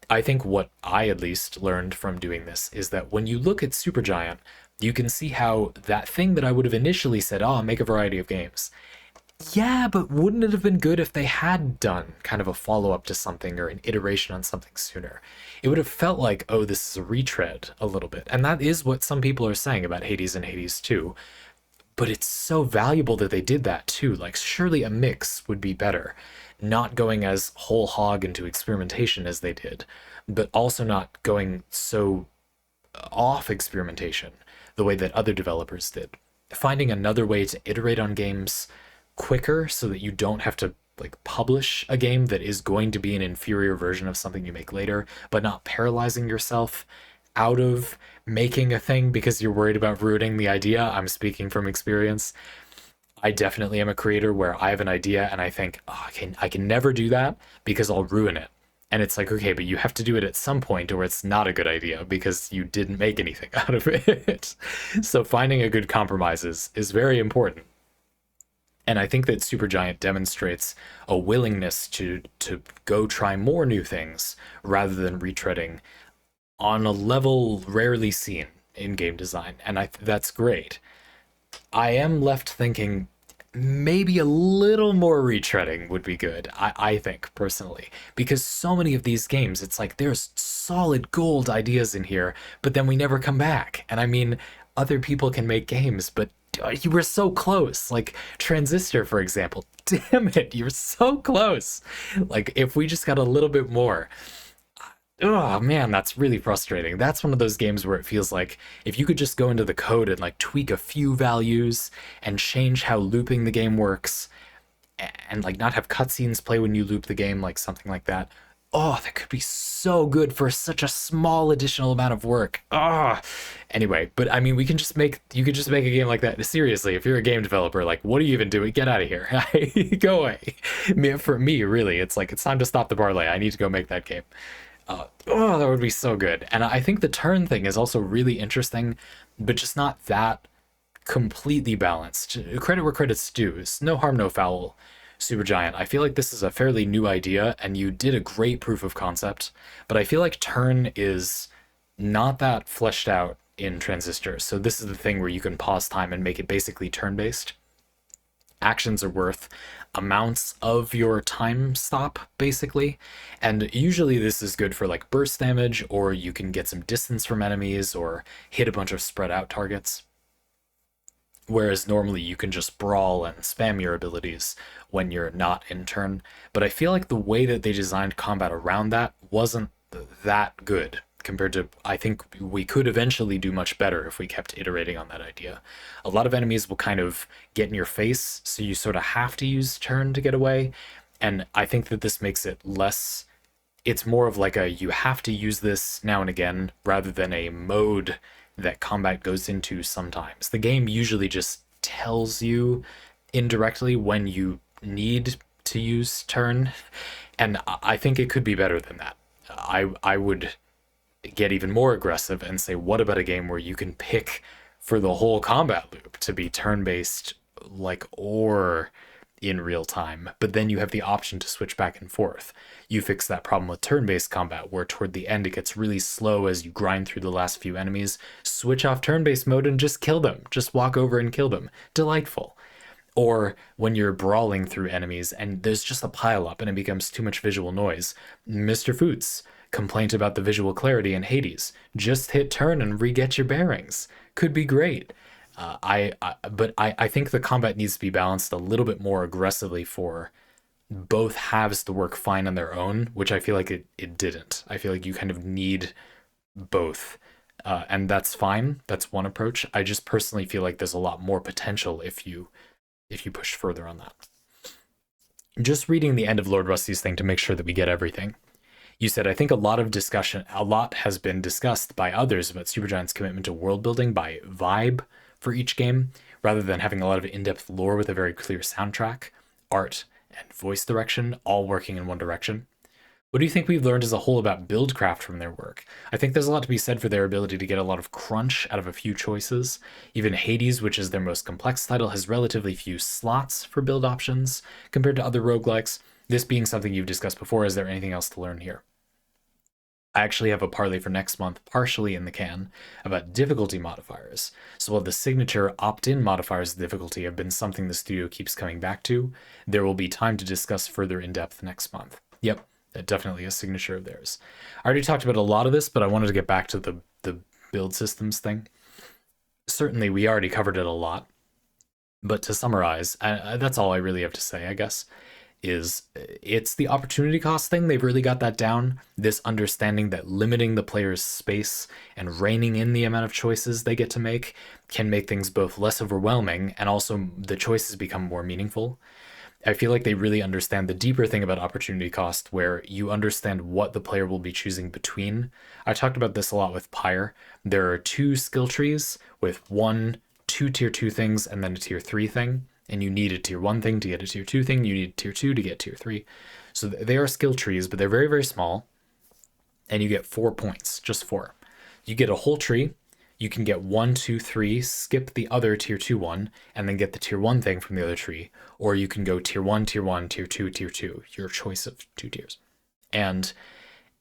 I think what I at least learned from doing this is that when you look at Supergiant, you can see how that thing that I would have initially said, oh, make a variety of games. Yeah, but wouldn't it have been good if they had done kind of a follow-up to something or an iteration on something sooner? It would have felt like, oh, this is a retread a little bit. And that is what some people are saying about Hades and Hades 2. But it's so valuable that they did that too. Like, surely a mix would be better. Not going as whole hog into experimentation as they did, but also not going so off experimentation the way that other developers did. Finding another way to iterate on games quicker so that you don't have to like publish a game that is going to be an inferior version of something you make later, but not paralyzing yourself out of making a thing because you're worried about ruining the idea. I'm speaking from experience. I definitely am a creator where I have an idea and I think, oh, I can never do that because I'll ruin it. And it's like, okay, but you have to do it at some point or it's not a good idea because you didn't make anything out of it. So finding a good compromise is very important. And I think that Supergiant demonstrates a willingness to go try more new things rather than retreading on a level rarely seen in game design. And that's great. I am left thinking maybe a little more retreading would be good, I think, personally. Because so many of these games, it's like there's solid gold ideas in here, but then we never come back. And I mean, other people can make games, but you were so close. Like Transistor, for example. Damn it, you're so close. Like, if we just got a little bit more. Oh man, that's really frustrating. That's one of those games where it feels like if you could just go into the code and like tweak a few values and change how looping the game works and like not have cutscenes play when you loop the game, like something like that, Oh, that could be so good for such a small additional amount of work. Ah, anyway, but I mean, you could just make a game like that. Seriously, if you're a game developer, like, what are you even doing? Get out of here. Go away. For me, really, it's like, it's time to stop the parlay. I need to go make that game. Oh, that would be so good. And I think the turn thing is also really interesting, but just not that completely balanced. Credit where credit's due. It's no harm, no foul. Supergiant. I feel like this is a fairly new idea, and you did a great proof of concept, but I feel like turn is not that fleshed out in Transistor. So this is the thing where you can pause time and make it basically turn-based. Actions are worth amounts of your time stop, basically. And usually this is good for like burst damage, or you can get some distance from enemies, or hit a bunch of spread out targets. Whereas normally you can just brawl and spam your abilities when you're not in turn. But I feel like the way that they designed combat around that wasn't that good compared to, I think we could eventually do much better if we kept iterating on that idea. A lot of enemies will kind of get in your face, so you sort of have to use turn to get away. And I think that this makes it less, it's more of like a you have to use this now and again rather than a mode that combat goes into sometimes. The game usually just tells you indirectly when you need to use turn, and I think it could be better than that. I would get even more aggressive and say, what about a game where you can pick for the whole combat loop to be turn-based, like, or in real time, but then you have the option to switch back and forth. You fix that problem with turn-based combat, where toward the end it gets really slow as you grind through the last few enemies. Switch off turn-based mode and just kill them. Just walk over and kill them. Delightful. Or when you're brawling through enemies and there's just a pile up and it becomes too much visual noise. Mr. Foots, complaint about the visual clarity in Hades. Just hit turn and re-get your bearings. Could be great. But I think the combat needs to be balanced a little bit more aggressively for both halves to work fine on their own, which I feel like it didn't. I feel like you kind of need both. And that's fine. That's one approach. I just personally feel like there's a lot more potential if you push further on that. Just reading the end of Lord Rusty's thing to make sure that we get everything. You said, I think a lot has been discussed by others about Supergiant's commitment to world building by vibe for each game, rather than having a lot of in-depth lore with a very clear soundtrack, art, and voice direction, all working in one direction. What do you think we've learned as a whole about Buildcraft from their work? I think there's a lot to be said for their ability to get a lot of crunch out of a few choices. Even Hades, which is their most complex title, has relatively few slots for build options compared to other roguelikes. This being something you've discussed before, is there anything else to learn here? I actually have a parlay for next month, partially in the can, about difficulty modifiers. So while the signature opt-in modifiers of difficulty have been something the studio keeps coming back to, there will be time to discuss further in depth next month. Yep, definitely a signature of theirs. I already talked about a lot of this, but I wanted to get back to the build systems thing. Certainly, we already covered it a lot. But to summarize, that's all I really have to say, I guess. It's the opportunity cost thing. They've really got that down. This understanding that limiting the player's space and reining in the amount of choices they get to make can make things both less overwhelming and also the choices become more meaningful. I feel like they really understand the deeper thing about opportunity cost, where you understand what the player will be choosing between. I talked about this a lot with Pyre. There are 2 skill trees with 2 tier 2 things and then a tier 3 thing. And you need a tier 1 thing to get a tier 2 thing. You need tier 2 to get tier 3. So they are skill trees, but they're very, very small. And you get 4 points, just 4. You get a whole tree. You can get 1, 2, 3, skip the other tier 2 one, and then get the tier 1 thing from the other tree. Or you can go tier 1, tier 1, tier 2, tier 2, your choice of 2 tiers. And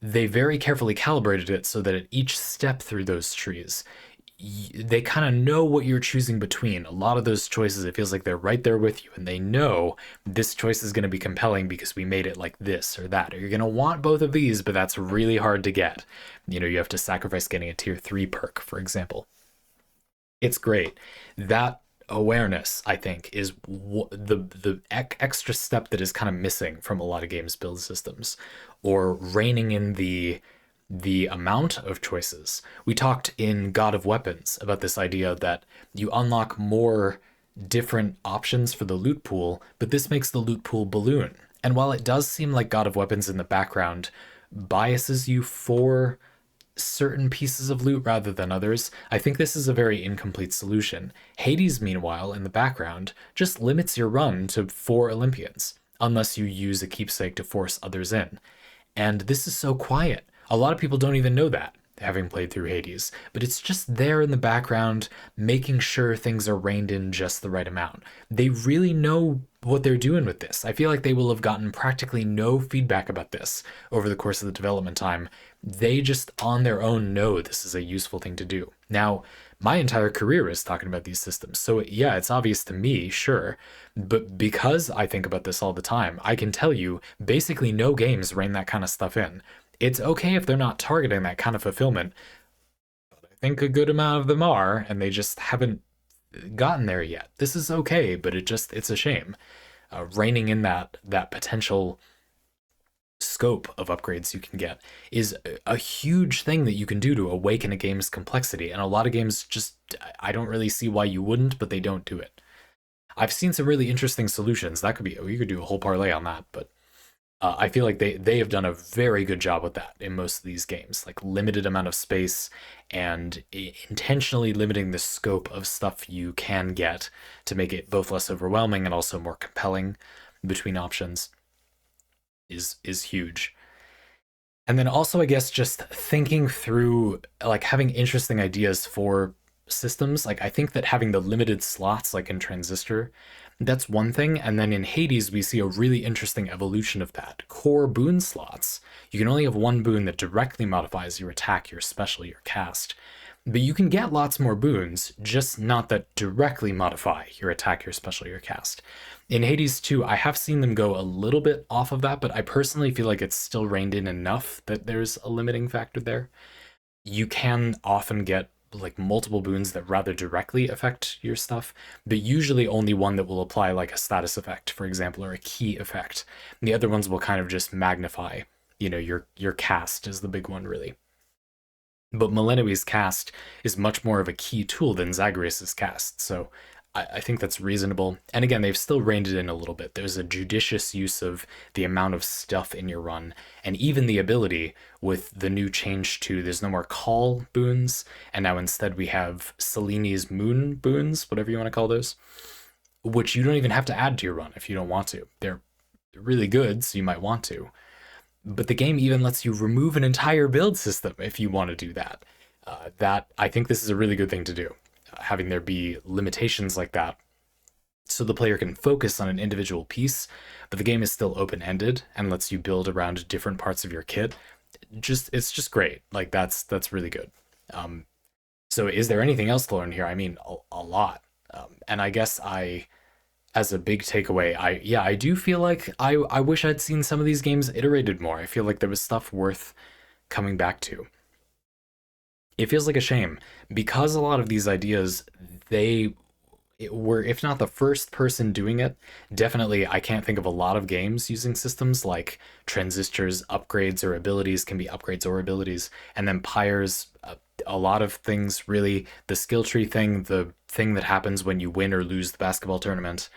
they very carefully calibrated it so that at each step through those trees, they kind of know what you're choosing between. A lot of those choices, it feels like they're right there with you, and they know this choice is going to be compelling because we made it like this or that, or you're going to want both of these, but that's really hard to get. You know, you have to sacrifice getting a tier 3 perk, for example. It's great. That awareness, I think, is the extra step that is kind of missing from a lot of games build systems, or reining in the amount of choices. We talked in God of Weapons about this idea that you unlock more different options for the loot pool, but this makes the loot pool balloon. And while it does seem like God of Weapons in the background biases you for certain pieces of loot rather than others. I think this is a very incomplete solution. Hades, meanwhile, in the background, just limits your run to 4 Olympians, unless you use a keepsake to force others in. And this is so quiet. A lot of people don't even know that, having played through Hades, but it's just there in the background, making sure things are reined in just the right amount. They really know what they're doing with this. I feel like they will have gotten practically no feedback about this over the course of the development time. They just on their own know this is a useful thing to do. Now, my entire career is talking about these systems. So yeah, it's obvious to me, sure, but because I think about this all the time, I can tell you basically no games rein that kind of stuff in. It's okay if they're not targeting that kind of fulfillment, but I think a good amount of them are, and they just haven't gotten there yet. This is okay, but it's a shame. Reining in that potential scope of upgrades you can get is a huge thing that you can do to awaken a game's complexity, and a lot of games just, I don't really see why you wouldn't, but they don't do it. I've seen some really interesting solutions. That could be, you could do a whole parlay on that, but I feel like they have done a very good job with that in most of these games, like limited amount of space and intentionally limiting the scope of stuff you can get to make it both less overwhelming and also more compelling between options is huge. And then also, I guess, just thinking through, like, having interesting ideas for systems. Like, I think that having the limited slots, like in Transistor, that's one thing. And then in Hades, we see a really interesting evolution of that. Core boon slots. You can only have one boon that directly modifies your attack, your special, your cast. But you can get lots more boons, just not that directly modify your attack, your special, your cast. In Hades 2, I have seen them go a little bit off of that, but I personally feel like it's still reined in enough that there's a limiting factor there. You can often get like multiple boons that rather directly affect your stuff, but usually only one that will apply like a status effect, for example, or a key effect. And the other ones will kind of just magnify, your cast is the big one, really. But Milenoi's cast is much more of a key tool than Zagreus's cast, so I think that's reasonable. And again, they've still reined it in a little bit. There's a judicious use of the amount of stuff in your run, and even the ability with the new change to there's no more call boons, and now instead we have Seleni's moon boons, whatever you want to call those, which you don't even have to add to your run if you don't want to. They're really good, so you might want to. But the game even lets you remove an entire build system if you want to do that. I think this is a really good thing to do, having there be limitations like that, so the player can focus on an individual piece, but the game is still open-ended and lets you build around different parts of your kit. It's just great. Like that's really good. So is there anything else to learn here? I mean, a lot. And I guess as a big takeaway, I do feel like I wish I'd seen some of these games iterated more. I feel like there was stuff worth coming back to. It feels like a shame because a lot of these ideas, they were, if not the first person doing it, definitely I can't think of a lot of games using systems like transistors, upgrades or abilities can be upgrades or abilities, and then pyres, a lot of things really, the skill tree thing, the thing that happens when you win or lose the basketball tournament.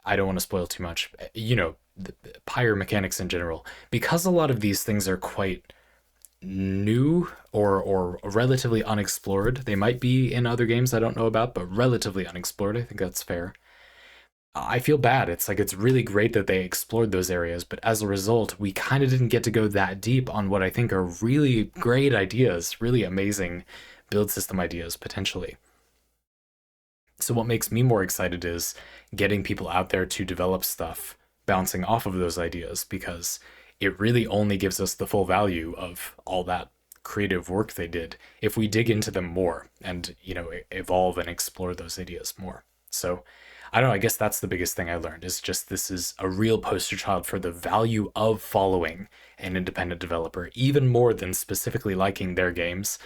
I don't want to spoil too much. The pyre mechanics in general, because a lot of these things are quite new or relatively unexplored. They might be in other games I don't know about, but relatively unexplored. I think that's fair. I feel bad. It's like it's really great that they explored those areas, but as a result, we kind of didn't get to go that deep on what I think are really great ideas, really amazing build system ideas potentially. So what makes me more excited is getting people out there to develop stuff bouncing off of those ideas, because it really only gives us the full value of all that creative work they did if we dig into them more and, evolve and explore those ideas more. So I don't know, I guess that's the biggest thing I learned, is just this is a real poster child for the value of following an independent developer, even more than specifically liking their games.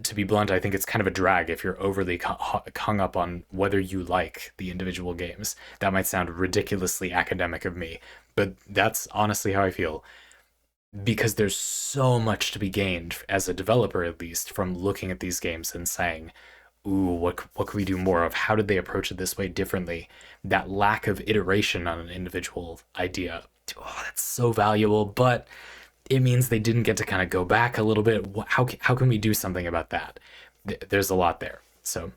To be blunt, I think it's kind of a drag if you're overly hung up on whether you like the individual games. That might sound ridiculously academic of me, but that's honestly how I feel. Because there's so much to be gained, as a developer at least, from looking at these games and saying, ooh, what could we do more of? How did they approach it this way differently? That lack of iteration on an individual idea, oh, that's so valuable, but it means they didn't get to kind of go back a little bit. How can we do something about that? There's a lot there. So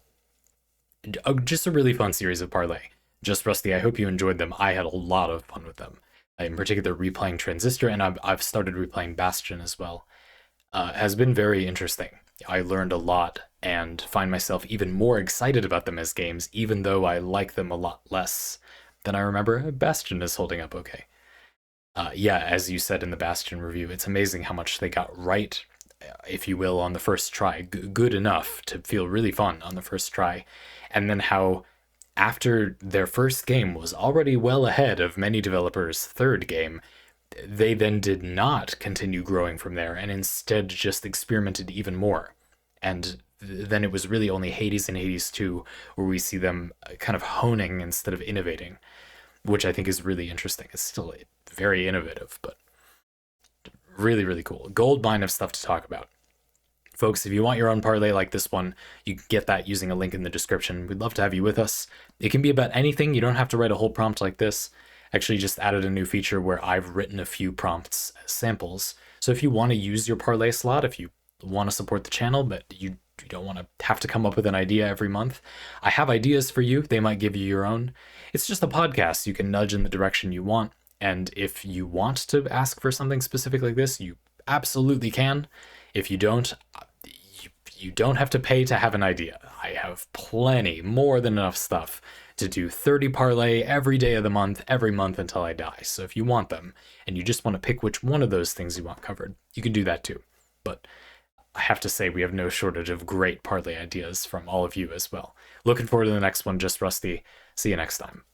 just a really fun series of Parley. Just Rusty, I hope you enjoyed them. I had a lot of fun with them. In particular, replaying Transistor, and I've started replaying Bastion as well. Has been very interesting. I learned a lot and find myself even more excited about them as games, even though I like them a lot less than I remember. Bastion is holding up okay. Yeah, as you said in the Bastion review, it's amazing how much they got right, if you will, on the first try. Good enough to feel really fun on the first try. And then how, after their first game was already well ahead of many developers' third game, they then did not continue growing from there and instead just experimented even more. And then it was really only Hades and Hades 2 where we see them kind of honing instead of innovating, which I think is really interesting. It's still very innovative, but really, really cool. Gold mine of stuff to talk about. Folks, if you want your own Parley like this one, you can get that using a link in the description. We'd love to have you with us. It can be about anything. You don't have to write a whole prompt like this. Actually just added a new feature where I've written a few prompts as samples. So if you want to use your Parley slot, if you want to support the channel, but you don't want to have to come up with an idea every month, I have ideas for you. They might give you your own. It's just a podcast. You can nudge in the direction you want. And if you want to ask for something specific like this, you absolutely can. If you don't, you don't have to pay to have an idea. I have plenty, more than enough stuff to do 30 Parley every day of the month, every month until I die. So if you want them, and you just want to pick which one of those things you want covered, you can do that too. But I have to say we have no shortage of great Parley ideas from all of you as well. Looking forward to the next one, Just Rusty. See you next time.